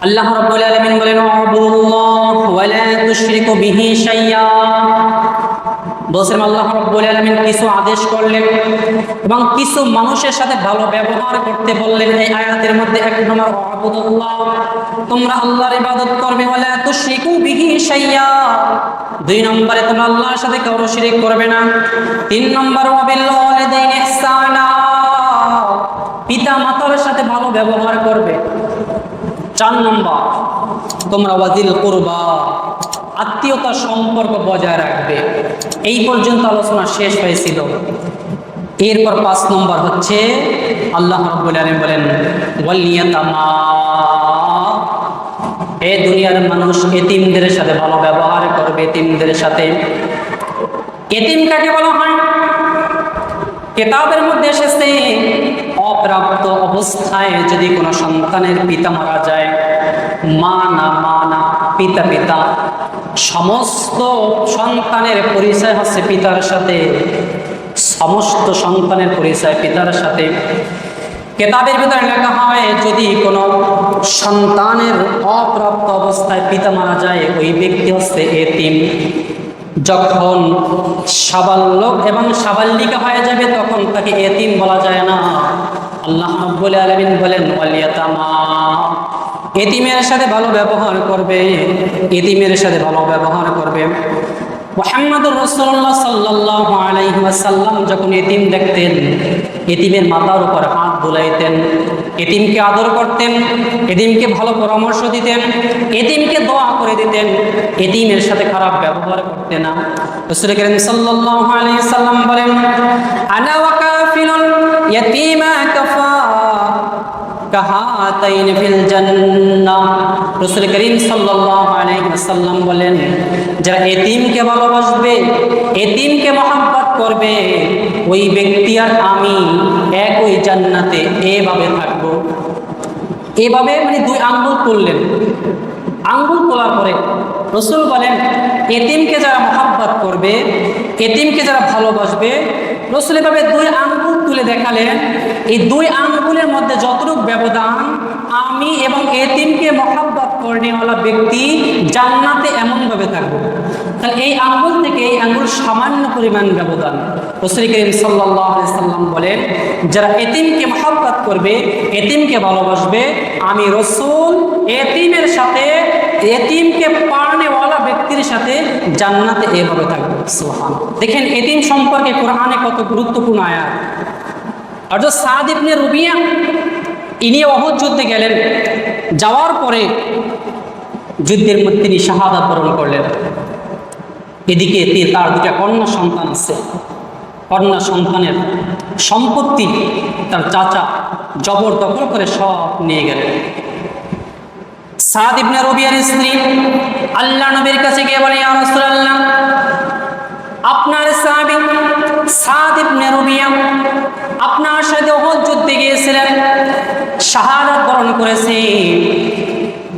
আল্লাহ রাব্বুল আলামিন বলেন আ'বুদুল্লাহ ওয়া লা তুশরিকু বিহি শাইয়্যা। বলছেন আল্লাহ রাব্বুল আলামিন কিছু আদেশ করলেন এবং কিছু মানুষের সাথে ভালো ব্যবহার করতে বললেন। এই আয়াতের মধ্যে এক নম্বর আ'বুদুল্লাহ, তোমরা আল্লাহর ইবাদত করবে, ওয়া লা তুশরিকু বিহি শাইয়্যা, দুই নম্বরে তোমরা আল্লাহর সাথে কারো শিরিক করবে না। তিন নম্বর ওয়া বিল ওয়ালিদাইনি ইহসানা, পিতা মাতার সাথে ভালো ব্যবহার করবে। চার নম্বর তোমরা ওয়াজিল কুরবা, আত্মীয়তার সম্পর্ক বজায় রাখবে। এই পর্যন্ত আলোচনা শেষ হয়েছিল। এরপর 5 নম্বর হচ্ছে আল্লাহ রাব্বুল আলামিন বলেন ওয়াল ইয়াতামা, এই দুনিয়ার মানুষ এতিমদের সাথে ভালো ব্যবহার করবে। এতিমদের সাথে, এতিম কাকে বলা হয়? কিতাবের মধ্যে এসেছে অপ্রাপ্ত অবস্থায় যদি কোনো সন্তানের পিতা মারা যায়, মা না পিতা পিতা, সমস্ত সন্তানের পরিচয় হচ্ছে পিতার সাথে, সমস্ত সন্তানের পরিচয় পিতার সাথে। কিতাবের ভিতরে লেখা হয় যদি কোনো সন্তানের অপ্রাপ্ত অবস্থায় পিতা মারা যায়, ওই ব্যক্তি হচ্ছে এতিম। যখন সাবালক এবং সাবালিকা হয়ে যাবে তখন তাকে এতিম বলা যায় না। আল্লাহ রাব্বুল আলামিন বলেন ওয়াল ইয়াতামা, এতিমের সাথে ভালো ব্যবহার করবে, এতিমের সাথে ভালো ব্যবহার করবে। মুহাম্মদুর রাসূলুল্লাহ সাল্লাল্লাহু আলাইহি ওয়াসাল্লাম যখন এতিম দেখতেন, এতিমের মাথার উপর হাত বুলাইতেন, এতিমকে আদর করতেন, এতিমকে ভালো পরামর্শ দিতেন, এতিমকে দোয়া করে দিতেন, এতিমের সাথে খারাপ ব্যবহার করতেন না। রাসূল করিম সাল্লাল্লাহু আলাইহি ওয়াসাল্লাম বলেন আনা ওয়া কাফিলুল ইয়াতীমা কাহাতাইন ফিল জান্নাহ। রাসূল করিম সাল্লাল্লাহু আলাইহি ওয়াসাল্লাম বলেন যারা এতিমকে ভালোবাসবে, এতিমকে মহব্বত করবে, ওই ব্যক্তি আর আমি একই জান্নাতে এভাবে থাকবো। এভাবে মানে 2 আঙ্গুল তুললেন। আঙ্গুল তোলার পরে রাসূল বলেন এতিমকে যারা মহব্বত করবে, এতিমকে যারা ভালোবাসবে, রাসূল এভাবে 2 আঙ্গুল তুলে দেখালেন। এই 2 আঙ্গুলের মধ্যে যতটুকু ব্যবধান, আমি এবং এতিমকে মহব্বত করেনেওয়ালা ব্যক্তি জান্নাতে এমনভাবে থাকবো। তাহলে এই আঙ্গুল থেকে এই আঙ্গুল সামান্য পরিমাণ ব্যবধান। রাসূল করিম সাল্লাল্লাহু আলাইহি ওয়াসাল্লাম বলেন যারা এতিমকে মহব্বত করবে, এতিমকে ভালোবাসবে, আমি রাসূল এতিমের সাথে, এতিমকে পালনেওয়ালা ব্যক্তির সাথে জান্নাতে এভাবে থাকবে। সুবহানাল্লাহ। দেখেন এতিম সম্পর্কে কোরআনে কত গুরুত্বপূর্ণ আয়াত। আর যে সাদ ইবনে রুবিয়া, ইনি উহুদ যুদ্ধে গেলেন, যাওয়ার পরে যুদ্ধের মধ্যে তিনি শাহাদাত বরণ করলেন। এদিকে তার 2টা কন্যা সন্তান আছে। কন্যা সন্তানের সম্পত্তি তার চাচা জবরদখল করে সব নিয়ে গেলেন। সাদ ইবনে রবিয়ার স্ত্রী আল্লাহ নবীর কাছে গিয়ে বলে ইয়া রাসূলুল্লাহ, আপনার সাহাবী সাদ ইবনে রবিয়া আপনার সাথে উহুদ যুদ্ধে গিয়েছিলেন, শাহাদাত বরণ করেছে।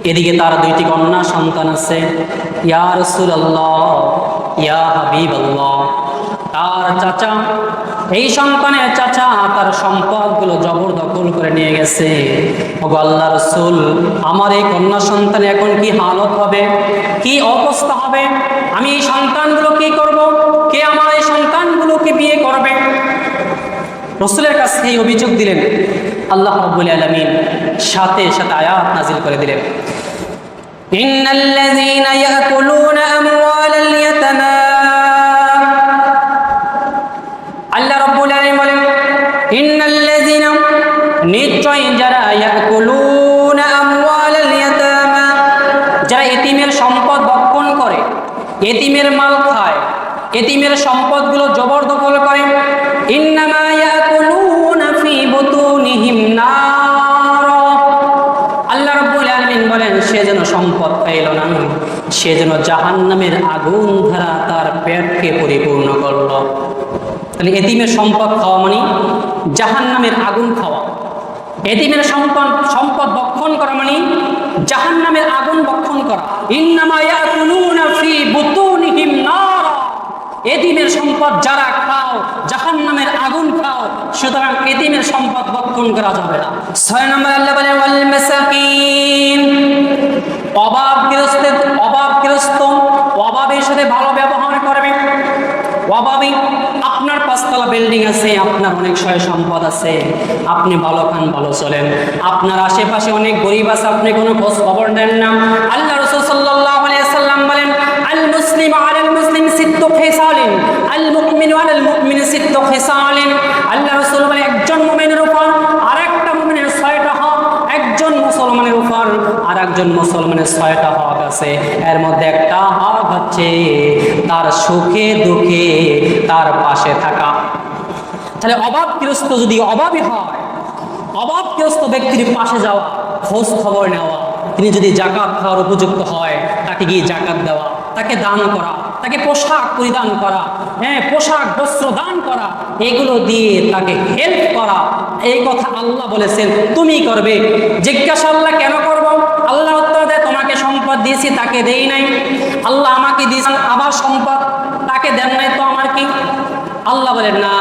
এদিকে তার 2টি কন্যা সন্তান আছে। ইয়া রাসূলুল্লাহ, ইয়া হাবিবাল্লাহ, তার চাচা, এই সন্তানের চাচা তার সম্পদগুলো জবরদখল করে নিয়ে গেছে। ওগো আল্লাহর রাসূল, আমার এই কন্যা সন্তান এখন কি হালত হবে, কি অবস্থা হবে? আমি এই সন্তানগুলো কি করব? কে আমার এই সন্তানগুলোকে বিয়ে করবে? রাসূলের কাছে এই অভিযোগ দিলেন। আল্লাহ রাব্বুল আলামিন সাথে সাথে আয়াত নাজিল করে দিলেন ইন্নাল্লাযীনা ইয়াকুলুনা আমওয়ালাল ইয়াতামা। আল্লাহ রাব্বুল আলামিন বলেন ইন্নাল্লাযীনা, নিশ্চয় যারা, ইয়াকুলুনা আমওয়ালাল ইয়াতামা, যারা এতিমের সম্পদ ভক্ষণ করে, এতিমের মাল খায়, এতিমের সম্পদগুলো জবরদখল করে, ইন্নামা ইয়াকুলুনা ফি বুতুনিহিম নার। আল্লাহ রাব্বুল আলামিন বলেন সে যেন সম্পদ পাইল না, সে যেন জাহান্নামের আগুন ধারা তার পেটকে পরিপূর্ণ করল। তাহলে এতিমের সম্পদ খাওয়া মানে জাহান্নামের আগুন খাওয়া। এতিমের সম্পদ ভক্ষণ করা মানে জাহান্নামের আগুন ভক্ষণ করা। ইন্নামা ইয়াকুলুনা ফি বুতুনিহিম নার, এতিমের সম্পদ যারা খাও জাহান্নামের আগুন খাও, সুতরাং এতিমের সম্পদ ভক্ষণ করা যাবে না। 6 নম্বর আল্লাহ বলে ওয়াল মাসাকিন, বিল্ডিং আছে, আপনার অনেক সয় সম্পদ আছে, আপনি ভালো খান ভালো চলেন, আপনার আশেপাশে অনেক গরিব আছে, আপনি কোনো খোঁজ খবর নেন না। আল্লাহ রাসূল সাল্লাল্লাহু আলাইহি ওয়াসাল্লাম বলেন, আল মুসলিমু আলাল মুসলিম সিত্তু খিসালিন, আল মুমিনু আলাল মুমিনি সিত্তু খিসালিন। আল্লাহ রাসূল বলেন, একজন মুমিনের উপর আরেকটা মুমিনের 6টা হক, একজন মুসলমানের উপর আরেকজন মুসলমানের 6টা হক আছে। এর মধ্যে একটা হক হচ্ছে তার সুখে দুঃখে তার পাশে থাকা। তাহলে অভাবগ্রস্ত যদি অভাবী হয়, অভাবগ্রস্ত ব্যক্তির পাশে যাওয়া, খোঁজ খবর নেওয়া, তিনি যদি জাকাত খাওয়ার উপযুক্ত হয় তাকে গিয়ে জাকাত দেওয়া, তাকে দান করা, তাকে পোশাক পরিধান করা, পোশাক বস্ত্র দান করা, এগুলো দিয়ে তাকে হেল্প করা, এই কথা আল্লাহ বলেছেন তুমি করবে। জিজ্ঞাসা আল্লাহ কেন করব? আল্লাহ উত্তর দেয়, তোমাকে সম্পদ দিয়েছি তাকে দেই নাই। আল্লাহ আমাকে দিয়েছেন আবার সম্পদ, তাকে দেন নাই তো আমার কি? আল্লাহ বলেন না,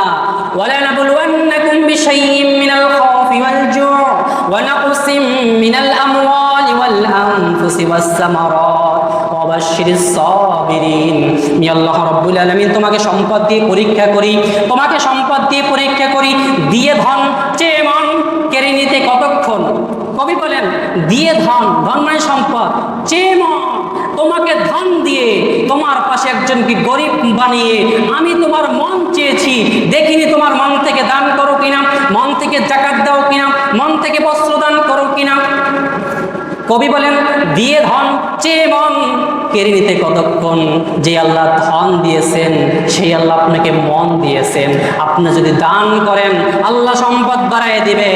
ওয়ালানাবলুওয়ান্নাকুম বিশাইইম মিনাল খাউফি ওয়াল জু'i ওয়া নাকসিম মিনাল আমওয়ালি ওয়াল আনফুসি ওয়াস সামারাত ওয়া বাশশিরিস সাবিরিন। আমি আল্লাহ রাব্বুল আলামিন তোমাকে সম্পদ দিয়ে পরীক্ষা করি, তোমাকে সম্পদ দিয়ে পরীক্ষা করি। দিয়ে ধন চেয়ে মন কেড়ে নিতে কতক্ষণ? কবি বলেন, দিয়ে ধন, ধন মানে সম্পদ, চেয়ে মন, তোমাকে ধন দিয়ে তোমার পাশে একজনকে গরিব বানিয়ে আমি তোমার মন চেয়েছি, দেখিনি তোমার মন থেকে দান করো কিনা, মন থেকে জাকাত দাও কিনা, মন থেকে বস্ত্র দান করো কিনা। কবি বলেন, দিয়ে ধন চেয়ে মন কেড়ে নিতে কতক্ষণ? যে আল্লাহ ধন দিয়েছেন সেই আল্লাহ আপনাকে মন দিয়েছেন। আপনি যদি দান করেন আল্লাহ সম্পদ বাড়ায় দিবে,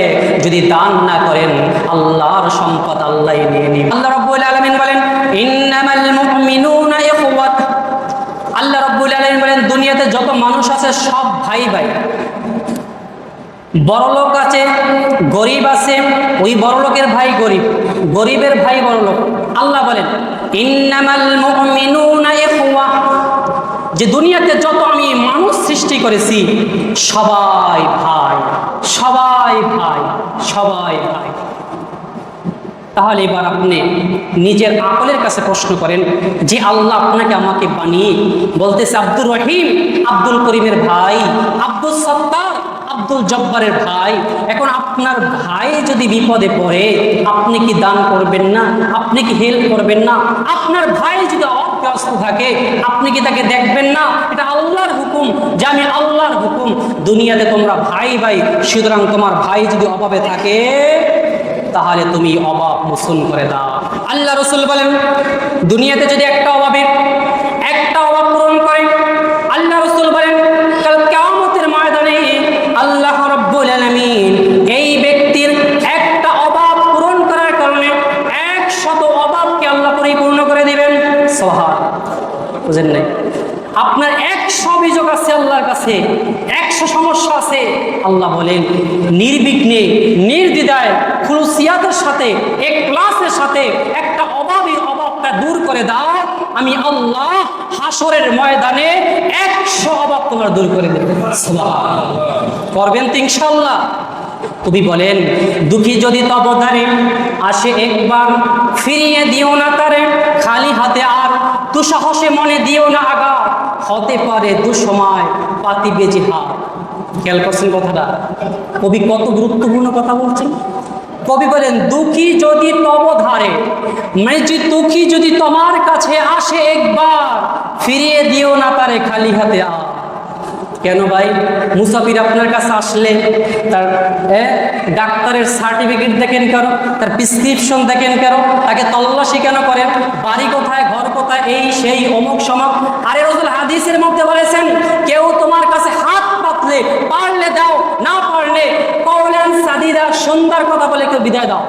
যদি দান না করেন আল্লাহর সম্পদ আল্লাহ নিয়ে নিবে। আল্লাহ রাব্বুল আলামিন বলেন, ইন্নামাল মুমিনুনা ইখওয়াত। আল্লাহ রাব্বুল আলামিন বলেন, দুনিয়াতে যত মানুষ আছে সব ভাই ভাই। বড়লোক আছে, গরিব আছে, ওই বড়লোকের ভাই গরিব, গরিবের ভাই বড়লোক। আল্লাহ বলেন, ইন্নামাল মুমিনুনা ইখওয়া, যে দুনিয়াতে যত আমি মানুষ সৃষ্টি করেছি সবাই ভাই, সবাই ভাই, সবাই ভাই। তাহলে এবার আপনি নিজের আকলের কাছে প্রশ্ন করেন, যে আল্লাহ আপনাকে আমাকে বানিয়ে বলতেছে আব্দুর রহিম আব্দুল করিমের ভাই, আব্দুল সত্তার আব্দুল জব্বারের ভাই, এখন আপনার ভাই যদি বিপদে পড়ে আপনি কি দান করবেন না? আপনি কি হেল্প করবেন না? আপনার ভাই যদি অব্যস্ত থাকে আপনি কি তাকে দেখবেন না? এটা আল্লাহর হুকুম, যে আমি আল্লাহর হুকুম, দুনিয়াতে তোমরা ভাই ভাই, সুতরাং তোমার ভাই যদি অভাবে থাকে তাহলে তুমি অভাব মোচন করে দাও। আল্লাহ রাসূল বলেন, দুনিয়াতে যদি একটা অভাব পূরণ করে, আল্লাহ রাসূল বলেন কাল কিয়ামতের ময়দানে আল্লাহ রাব্বুল আলামিন এই ব্যক্তির একটা অভাব পূরণ করার কারণে 100 অভাবকে আল্লাহ পরিপূর্ণ করে দিবেন। সুবহানাল্লাহ, বুঝেন নাই? আপনার 100 অভিযোগ আছে আল্লাহর কাছে, 100 সমস্যা আছে, আল্লাহ বলেন নির্বিঘ্নে নির্দ্বিধায় খুলুসিয়াতের সাথে ইখলাসের সাথে একটা অভাবটা দূর করে দাও, আমি আল্লাহ হাসরের ময়দানে 100 অভাব তোমার দূর করে দেব। সুবহানাল্লাহ, করবেন তো ইনশাআল্লাহ? কবি বলেন, দুঃখী যদি তব ধারে আসে একবার, ফিরিয়ে দিও না তারে খালি হাতে, আর দুঃসাহসে মনে দিও না আগা, হতে পারে দুঃসময় পাতিবে জিহাদ। খেয়াল করছেন কথাটা? কবি কত গুরুত্বপূর্ণ কথা বলছেন। কবি বলেন, দুঃখী যদি তব ধারে, মানে যে দুঃখী যদি তোমার কাছে আসে একবার, ফিরিয়ে দিও না তারে খালি হাতে আর। কেন ভাই? মুসাফির আপনার কাছে আসলে তার ডাক্তারের সার্টিফিকেট দেখেন কেন, তার প্রেসক্রিপশন দেখেন কেন, তাকে তল্লাশি কেন করেন, বাড়ি কোথায়, ঘর কোথায়, এই সেই অমুক সমক। আরে রাসূল হাদিসের মধ্যে বলেছেন, কেউ তোমার কাছে হাত পাতলে পারলে দাও, না পারলে কওলান সাদিদা, সুন্দর কথা বলে কেউ বিদায় দাও।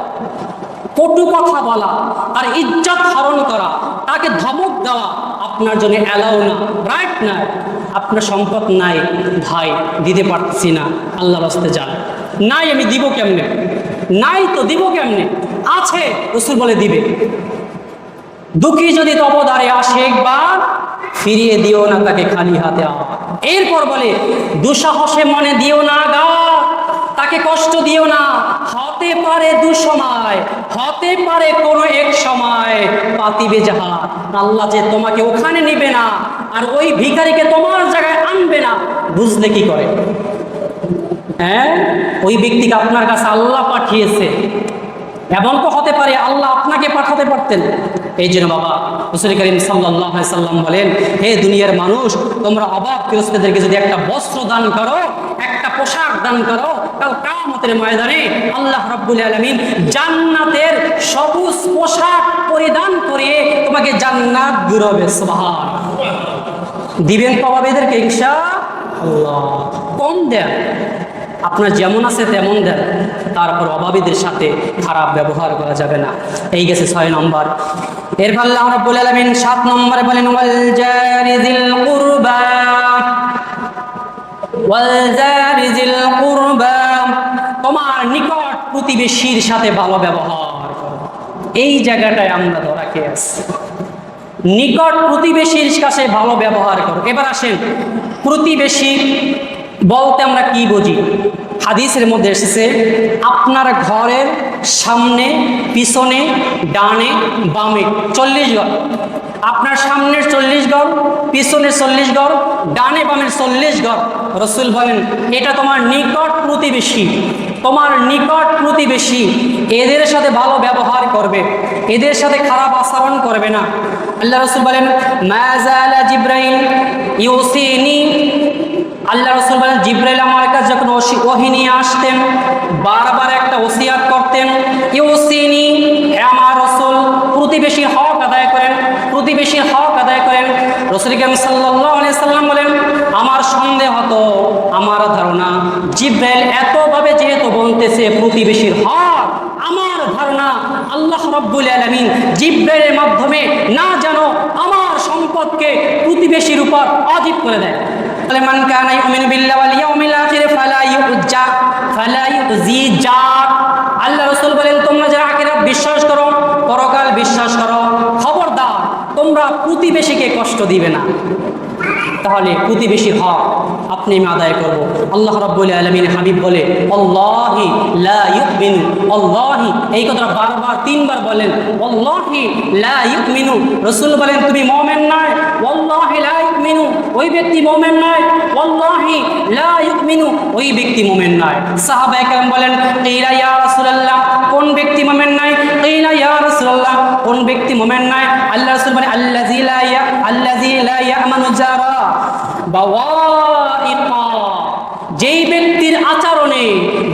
কটু কথা বলা, তার ইজ্জত হরণ করা, তাকে ধমক দেওয়া আপনার জন্য অ্যালাউ না, রাইট না। আপনার সম্পদ নাই ভাই, দিতে পারছি না, আল্লাহর রাস্তায় যান। নাই আমি দিব কেমনে? নাই তো দিব কেমনে? আছে, রাসূল বলে দিবে। দুঃখী যদি তব দ্বারে আসে একবার, ফিরিয়ে দিও না তাকে খালি হাতে আবার। এরপর বলে, দুঃসাহসে মনে দিও না গা, তাকে কষ্ট দিও না, হতে পারে দুঃসময়, হতে পারে কোনো এক সময় পাতিবে জাহাদ। আল্লাহ যে তোমাকে ওখানে নিবে না, আর ওই ভিখারিকে তোমার জায়গায় আনবে না, বুঝলে কি করে? হ্যাঁ, ওই ব্যক্তিকে আপনার কাছে আল্লাহ পাঠিয়েছে। এমন তো হতে পারে আল্লাহ আপনাকে পাঠাতে পারতেন। এই জন্য বাবা রাসূল করিম সাল্লাল্লাহু আলাইহি সাল্লাম বলেন, হে দুনিয়ার মানুষ, তোমরা অভাব গ্রস্তদেরকে যদি একটা বস্ত্র দান করো, একটা পোশাক দান করো, কাল কিয়ামতের ময়দানে আল্লাহ রাব্বুল আলামিন জান্নাতের সবুজ পোশাক পরিধান করিয়ে তোমাকে জান্নাত দিবে। সুবহানাল্লাহ। দিবেন তো এদেরকে ইনশাআল্লাহ। কম দেন, আপনার যেমন আছে তেমন দেন, তারপর অভাবীদের সাথে খারাপ ব্যবহার করা যাবে না। এই গেছে 6 নম্বর। এরপর আল্লাহ রাব্বুল আলামিন 7 নম্বরে বলেন, ওয়াল জারিযিল কুরবা, ওয়াল জারিযিল কুরবা, তোমার নিকট প্রতিবেশীর সাথে ভালো ব্যবহার করো। এই জায়গাটায় আমরা ধরা খেয়ে আছি। নিকট প্রতিবেশীর কাছে ভালো ব্যবহার করো। এবার আসেন, প্রতিবেশী বলতে আমরা কি বুঝি? হাদিসের মধ্যে এসেছে, আপনার ঘরের সামনে, পিছনে, ডানে, বামে 40 গজ। আপনার সামনের 40 গজ, পিছনের 40 গজ, ডানে বামের 40 গজ। রাসূল বলেন, এটা তোমার নিকট প্রতিবেশী। তোমার নিকট প্রতিবেশী, এদের সাথে ভালো ব্যবহার করবে, এদের সাথে খারাপ আচরণ করবে না। আল্লাহ রাসূল বলেন, মা যালা জিবরাইল ইউসিনি, আল্লাহ রাসূল বলেন, জিবরাইল আমার কাছে যখন ওহী নিয়ে আসতেন, বারবার একটা ওসিয়াত করতেন, ইউসিনি, হে আমার রাসূল, প্রতিবেশীর হক আদায় করেন, প্রতিবেশীর হক আদায় করেন। রাসূল করিম সাল্লাল্লাহু আলাইহি সাল্লাম বলেন, আমার সন্দেহ হতো, আমার ধারণা জিবরাইল এতভাবে যেহেতু বলতেছে প্রতিবেশীর হক, আমার ধারণা আল্লাহ রাব্বুল আলামিন জিবরাইলের মাধ্যমে না জানো আমার সম্পদকে প্রতিবেশীর উপর ওয়াজিব করে দেয়। মান কানা ইউমিনু বিল্লাহি ওয়াল ইয়াউমিল আখির ফালা ইউজি জার। আল্লাহ রাসূল বলেন, তোমরা যারা আখিরাত বিশ্বাস করো, পরকাল বিশ্বাস করো, খবরদার তোমরা প্রতিবেশীকে কষ্ট দিবে না। তাহলে প্রতিবেশীর হক আপনি আমি আদায় করব। আল্লাহ রাব্বুল আলামিন হাবিব বলে, আল্লাহি লা ইউমিনু, আল্লাহি, এই কথাটা বারবার 3 বার বলেন, আল্লাহি লা ইউমিনু। রাসূল বলেন, তুমি মুমিন নয়, আল্লাহি লা ইউমিনু, ওই ব্যক্তি মুমিন নয়, আল্লাহি লা ইউমিনু, ওই ব্যক্তি মুমিন নয়। সাহাবায়ে কেরাম বলেন, কিলা ইয়া রাসূলুল্লাহ, কোন ব্যক্তি মুমিন নয়? কিলা ইয়া রাসূলুল্লাহ, কোন ব্যক্তি মুমিন নয়? আল্লাহ রাসূল বলেন, আল্লাযী লা ইয়ামানু জারা বাওয়াইকা, যেই ব্যক্তির আচরণে,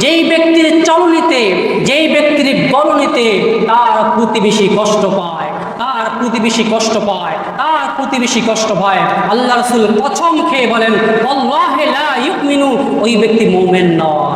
যেই ব্যক্তির চলনীতে, যেই ব্যক্তির বলনীতে তার প্রতিবেশী কষ্ট পায়, তার প্রতিবেশী কষ্ট পায়, তার প্রতিবেশী কষ্ট পায়, আল্লাহ রাসূল কসম খেয়ে বলেন, আল্লাহি লা ইউমিনু, ওই ব্যক্তি মুমিন নয়।